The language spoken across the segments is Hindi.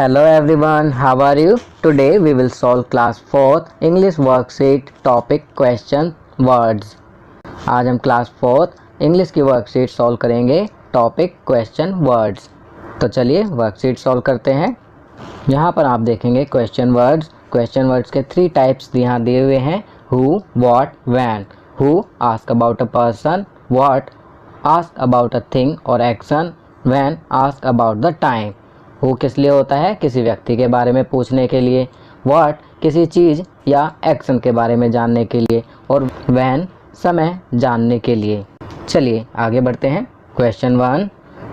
Hello everyone, how are you? Today we will solve class 4th English worksheet topic question words. आज हम क्लास 4th इंग्लिश की वर्कशीट सॉल्व करेंगे टॉपिक क्वेश्चन वर्ड्स। तो चलिए वर्कशीट सॉल्व करते हैं। यहाँ पर आप देखेंगे क्वेश्चन वर्ड्स के 3 टाइप्स यहाँ दिए हुए हैं, who, what, when. Who ask about a person, what ask about a thing और action, when ask about the time. Who किस लिए होता है, किसी व्यक्ति के बारे में पूछने के लिए, व्हाट किसी चीज़ या एक्शन के बारे में जानने के लिए और व्हेन समय जानने के लिए। चलिए आगे बढ़ते हैं। Question 1,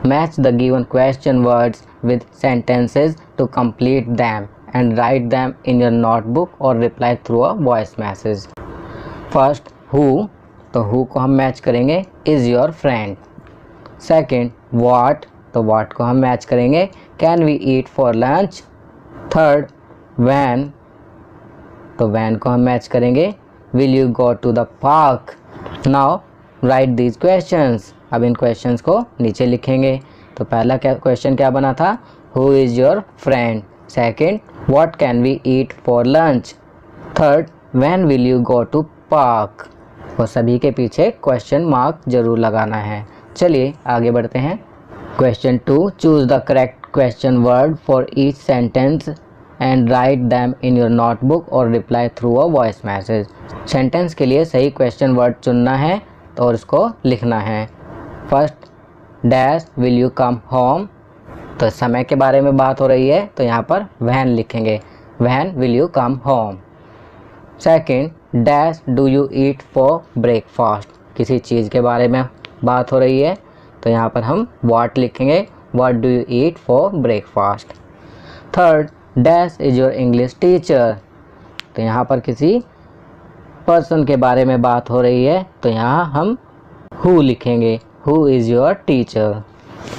match the given question words with sentences to complete them and write them in your notebook और reply through a voice message. First who, तो हु को हम मैच करेंगे is your friend. Second what, तो व्हाट को हम मैच करेंगे can we eat for lunch. Third when, तो व्हेन को हम मैच करेंगे will you go to the park. Now write these questions, अब इन क्वेश्चंस को नीचे लिखेंगे। तो पहला क्वेश्चन क्या बना था, who is your friend. Second what can we eat for lunch. Third when will you go to park. और सभी के पीछे क्वेश्चन मार्क जरूर लगाना है। चलिए आगे बढ़ते हैं। Question 2, choose the correct question word for each sentence and write them in your notebook और reply through a voice message. Sentence के लिए सही क्वेश्चन वर्ड चुनना है और इसको लिखना है। First dash will you come home, तो समय के बारे में बात हो रही है तो यहाँ पर व्हेन लिखेंगे, when will you come home. Second dash do you eat for breakfast, किसी चीज़ के बारे में बात हो रही है तो यहाँ पर हम व्हाट लिखेंगे, what do you eat for breakfast. Third dash is your English teacher, तो यहाँ पर किसी पर्सन के बारे में बात हो रही है तो यहाँ हम हु लिखेंगे, हु इज़ योर टीचर।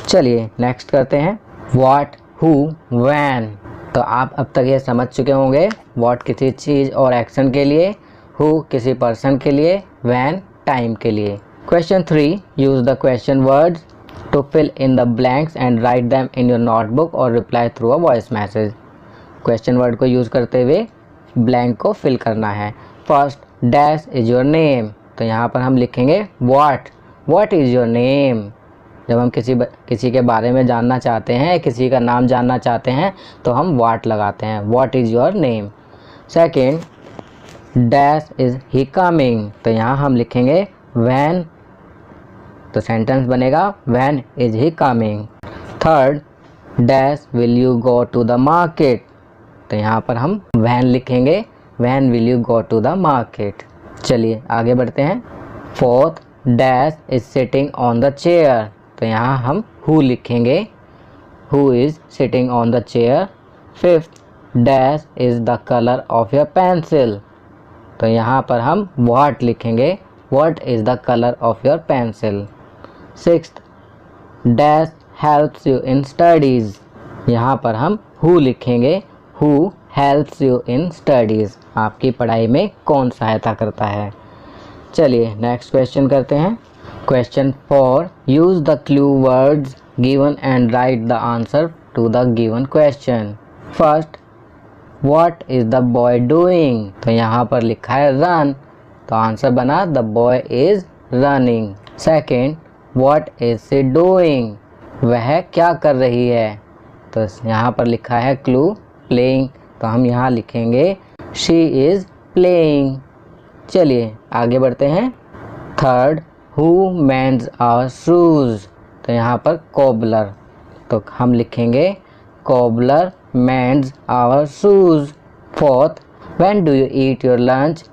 चलिए नेक्स्ट करते हैं। व्हाट, हु, व्हेन, तो आप अब तक ये समझ चुके होंगे। व्हाट किसी चीज़ और एक्शन के लिए, हु किसी पर्सन के लिए, व्हेन टाइम के लिए। Question 3, use the question words to fill in the blanks and write them in your notebook or reply through a voice message. Question word को यूज़ करते हुए blank को fill करना है। First dash is your name, तो यहाँ पर हम लिखेंगे what is your name। जब हम किसी के बारे में जानना चाहते हैं, किसी का नाम जानना चाहते हैं तो हम what लगाते हैं, what is your name। Second dash is he coming, तो यहाँ हम लिखेंगे when, तो सेंटेंस बनेगा when is he coming। Third dash will you go to the market, तो यहाँ पर हम when लिखेंगे, when will you go to the market। चलिए आगे बढ़ते हैं। Fourth dash is sitting on the chair, तो यहाँ हम who लिखेंगे, who is sitting on the chair। Fifth dash is the color of your pencil, तो यहाँ पर हम what लिखेंगे, what is the color of your pencil। Sixth dash helps you in studies, यहाँ पर हम who लिखेंगे, who helps you in studies, आपकी पढ़ाई में कौन सहायता करता है। चलिए नेक्स्ट क्वेश्चन करते हैं। Question 4, use the clue words given and write the answer to the given question। First what is the boy doing, तो यहाँ पर लिखा है run, तो आंसर बना the boy is running. Second what is she doing, वह क्या कर रही है, तो यहाँ पर लिखा है क्लू प्लेइंग, तो हम यहाँ लिखेंगे शी इज प्लेइंग। चलिए आगे बढ़ते हैं। Third who mends our shoes, तो यहाँ पर कोबलर, तो हम लिखेंगे cobbler mends our shoes. Fourth when do you eat your lunch,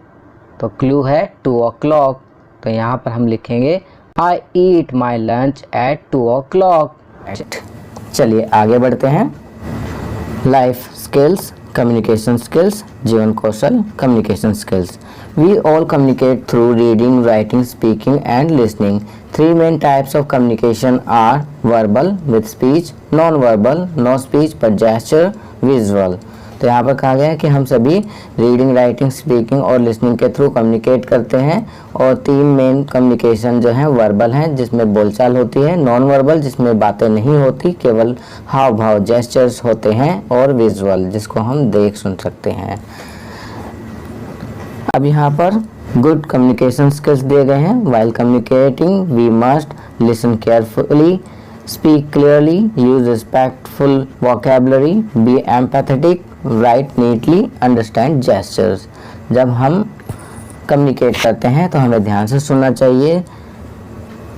तो क्लू है 2 o'clock, तो यहाँ पर हम लिखेंगे आई ईट माई लंच एट 2 o'clock। चलिए आगे बढ़ते हैं। लाइफ स्किल्स, कम्युनिकेशन स्किल्स, जीवन कौशल communication skills. We all communicate through reading, writing, speaking and listening. 3 main types of communication are verbal with speech, non-verbal, no speech but gesture, visual। तो यहाँ पर कहा गया है कि हम सभी रीडिंग, राइटिंग, स्पीकिंग और लिसनिंग के थ्रू कम्युनिकेट करते हैं। और 3 मेन कम्युनिकेशन जो है वर्बल हैं, जिसमें बोलचाल होती है, नॉन वर्बल जिसमें बातें नहीं होती, केवल हाव भाव, जेस्चर्स होते हैं, और विजुअल जिसको हम देख सुन सकते हैं। अब यहाँ पर गुड कम्युनिकेशन स्किल्स दिए गए हैं। While communicating we must listen carefully, speak clearly, use respectful vocabulary, be empathetic, write neatly, understand gestures। जब हम कम्युनिकेट करते हैं तो हमें ध्यान से सुनना चाहिए,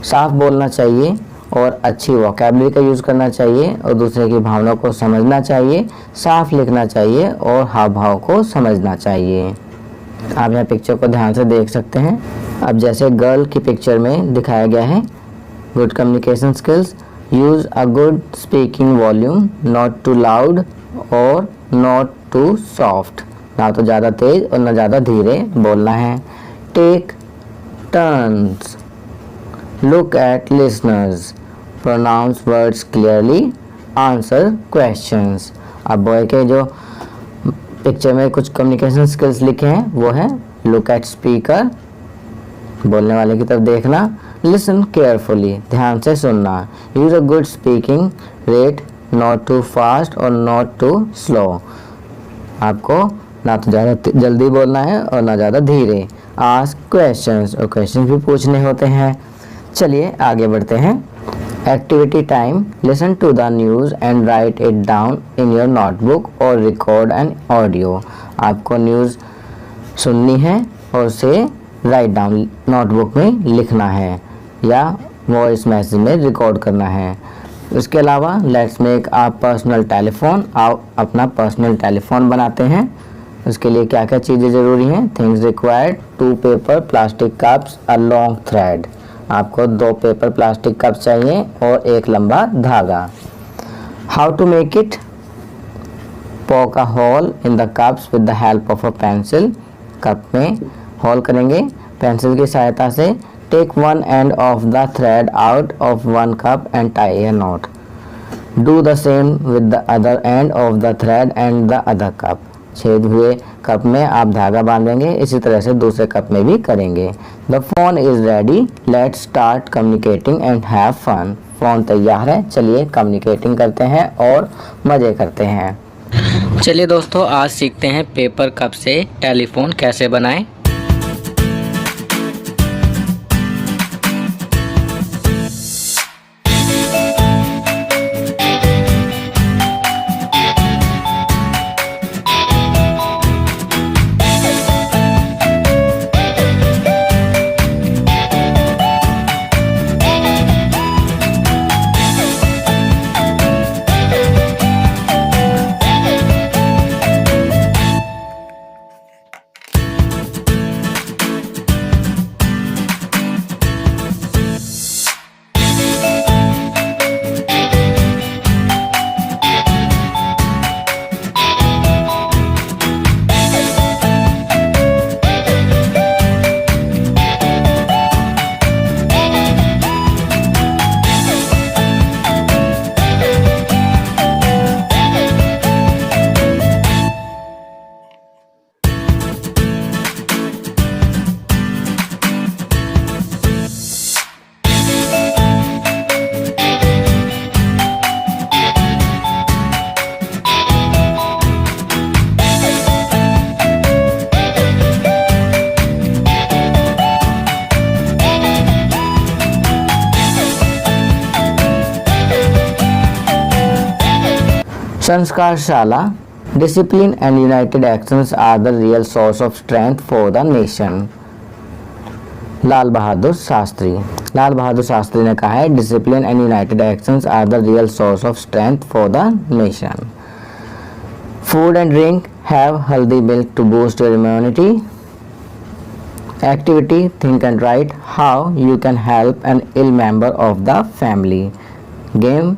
साफ बोलना चाहिए और अच्छी वोकैबुलरी का यूज़ करना चाहिए और दूसरे की भावनाओं को समझना चाहिए, साफ लिखना चाहिए और हाव भाव को समझना चाहिए। आप यहाँ पिक्चर को ध्यान से देख सकते हैं। अब जैसे गर्ल की पिक्चर में दिखाया गया है, good communication skills, use a good speaking volume, not too loud और नॉट टू सॉफ्ट, ना तो ज़्यादा तेज़ और ना ज़्यादा धीरे बोलना है। Take turns, look at listeners, pronounce words clearly, answer questions. अब बॉय के जो पिक्चर में कुछ कम्युनिकेशन स्किल्स लिखे हैं वो है लुक एट स्पीकर, बोलने वाले की तरफ देखना, लिसन केयरफुली, ध्यान से सुनना, use a good speaking rate, not too fast और नॉट टू स्लो, आपको ना तो ज़्यादा जल्दी बोलना है और ना ज़्यादा धीरे। आस्क क्वेश्चंस, और क्वेश्चन भी पूछने होते हैं। चलिए आगे बढ़ते हैं। Activity time, listen to the news and write it down in your notebook और रिकॉर्ड एन ऑडियो। आपको न्यूज़ सुननी है और उसे राइट डाउन नोटबुक में लिखना है या वॉइस मैसेज में रिकॉर्ड करना है। इसके अलावा let's make a personal telephone, आप अपना पर्सनल टेलीफोन बनाते हैं। उसके लिए क्या क्या चीज़ें ज़रूरी हैं? Things required, 2 paper plastic cups, a long thread, आपको 2 पेपर प्लास्टिक कप्स चाहिए और एक लंबा धागा। How to make it, poke a hole in the cups with the help of a pencil, cup में होल करेंगे पेंसिल की सहायता से। Take one end of the thread out of one cup and tie a knot, do the same with the other end of the thread and the other cup, छेद हुए कप में आप धागा बांधेंगे, इसी तरह से दूसरे कप में भी करेंगे। The phone is ready, let's start communicating and have fun, phone तैयार है, चलिए कम्युनिकेटिंग करते हैं और मज़े करते हैं। चलिए दोस्तों, आज सीखते हैं पेपर कप से टेलीफोन कैसे बनाएं। संस्कारशाला, discipline and united actions are the real source of strength for the nation। Lal Bahadur Shastri, Lal Bahadur Shastri ने कहा है discipline and united actions are the real source of strength for the nation. Food and drink, have healthy milk to boost your immunity. Activity, think and write how you can help an ill member of the family. Game,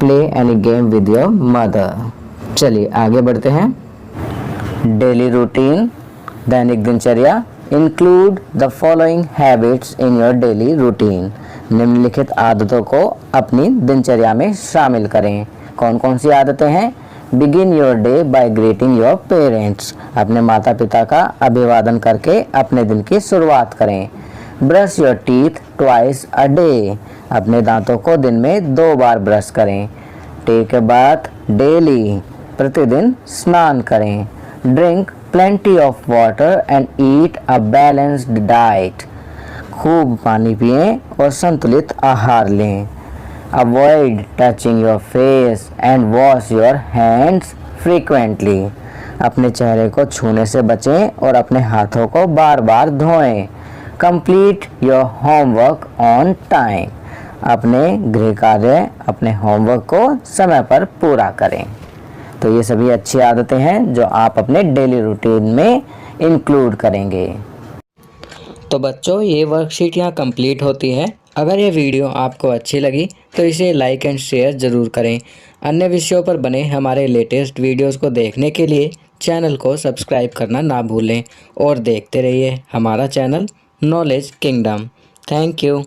play any game with your mother. चलिए आगे बढ़ते हैं। डेली रूटीन, दैनिक दिनचर्या, include the following habits in your daily routine, निम्नलिखित आदतों को अपनी दिनचर्या में शामिल करें। कौन कौन सी आदतें हैं? Begin your day by greeting your parents. अपने माता पिता का अभिवादन करके अपने दिन की शुरुआत करें। Brush your teeth twice a day. अपने दांतों को दिन में 2 बार ब्रश करें। Take a bath daily. प्रतिदिन स्नान करें। Drink plenty of water and eat a balanced diet. खूब पानी पिएं और संतुलित आहार लें। Avoid touching your face and wash your hands frequently. अपने चेहरे को छूने से बचें और अपने हाथों को बार बार धोएं। Complete your homework on time. अपने गृह कार्य अपने होमवर्क को समय पर पूरा करें। तो ये सभी अच्छी आदतें हैं जो आप अपने डेली रूटीन में इंक्लूड करेंगे। तो बच्चों, ये वर्कशीट यहाँ कंप्लीट होती है। अगर ये वीडियो आपको अच्छी लगी तो इसे लाइक एंड शेयर ज़रूर करें। अन्य विषयों पर बने हमारे लेटेस्ट वीडियोस को देखने के लिए चैनल को सब्सक्राइब करना ना भूलें और देखते रहिए हमारा channel knowledge kingdom. Thank you.